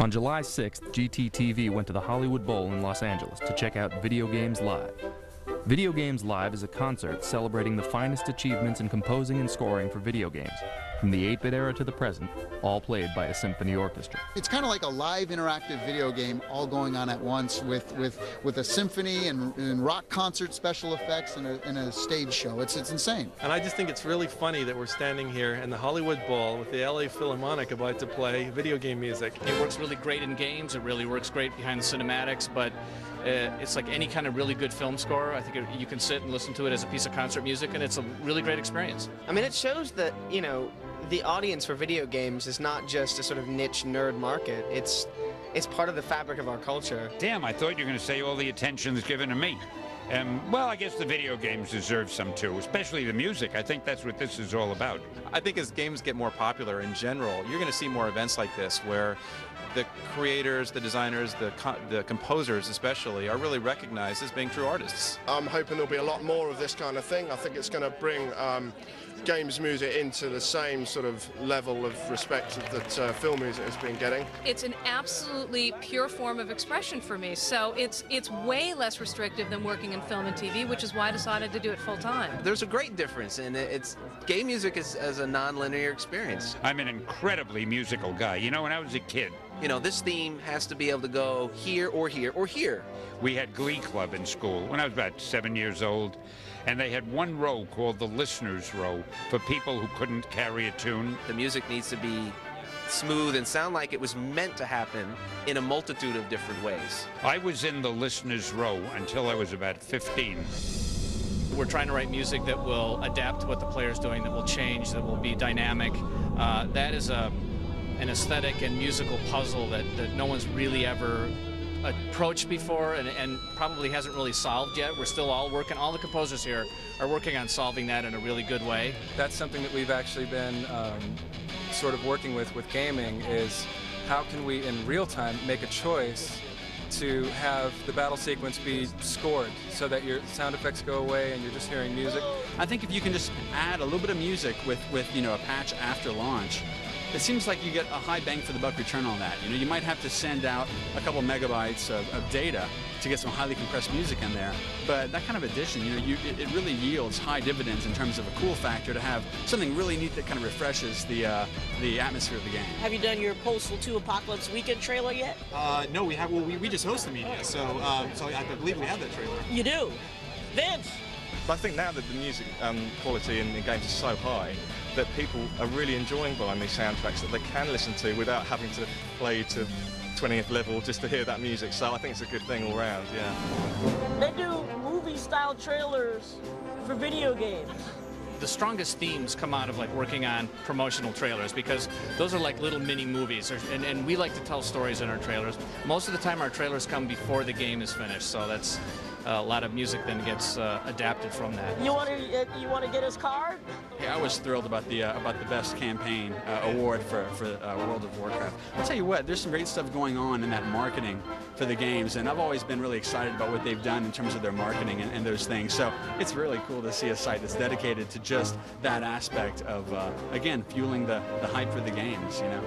On July 6th, GTV went to the Hollywood Bowl in Los Angeles to check out Video Games Live. Video Games Live is a concert celebrating the finest achievements in composing and scoring for video games, from the 8-bit era to the present, all played by a symphony orchestra. It's kind of like a live interactive video game all going on at once with a symphony and rock concert special effects and a stage show. It's insane. And I just think it's really funny that we're standing here in the Hollywood Bowl with the LA Philharmonic about to play video game music. It works really great in games, it really works great behind the cinematics, but it's like any kind of really good film score. I think you can sit and listen to it as a piece of concert music, and it's a really great experience. I mean, it shows that, you know, the audience for video games is not just a sort of niche nerd market. It's part of the fabric of our culture. Damn, I thought you were going to say all the attention's given to me. Well, I guess the video games deserve some too, especially the music. I think that's what this is all about. I think as games get more popular in general, you're going to see more events like this where the creators, the designers, the composers especially, are really recognized as being true artists. I'm hoping there'll be a lot more of this kind of thing. I think it's going to bring games music into the same sort of level of respect that film music has been getting. It's an absolutely pure form of expression for me, so it's way less restrictive than working in film and TV, which is why I decided to do it full time. There's a great difference, and game music is as a non-linear experience. I'm an incredibly musical guy. You know, when I was a kid, you know, this theme has to be able to go here or here or here. We had Glee Club in school when I was about 7 years old, and they had one row called the listener's row for people who couldn't carry a tune. The music needs to be smooth and sound like it was meant to happen in a multitude of different ways. I was in the listener's row until I was about 15. We're trying to write music that will adapt to what the player's doing, that will change, that will be dynamic. That is an aesthetic and musical puzzle that no one's really ever approached before and probably hasn't really solved yet. We're still all the composers here are working on solving that in a really good way. That's something that we've actually been sort of working with gaming, is how can we in real time make a choice to have the battle sequence be scored so that your sound effects go away and you're just hearing music. I think if you can just add a little bit of music with you know, a patch after launch, it seems like you get a high bang for the buck return on that. You know, you might have to send out a couple megabytes of data to get some highly compressed music in there, but that kind of addition, you know, it really yields high dividends in terms of a cool factor to have something really neat that kind of refreshes the atmosphere of the game. Have you done your Postal 2 Apocalypse Weekend trailer yet? No, we have. Well, we just host the media, so I believe we have that trailer. You do, Vince. I think now that the music quality in games is so high, that people are really enjoying buying these soundtracks that they can listen to without having to play to 20th level just to hear that music. So I think it's a good thing all round, yeah. They do movie-style trailers for video games. The strongest themes come out of like working on promotional trailers, because those are like little mini movies, and we like to tell stories in our trailers. Most of the time our trailers come before the game is finished, so that's a lot of music then gets adapted from that. You want to get his card? Yeah, I was thrilled about the best campaign award for World of Warcraft. I'll tell you what, there's some great stuff going on in that marketing for the games, and I've always been really excited about what they've done in terms of their marketing and those things. So it's really cool to see a site that's dedicated to just that aspect of, again, fueling the hype for the games, you know.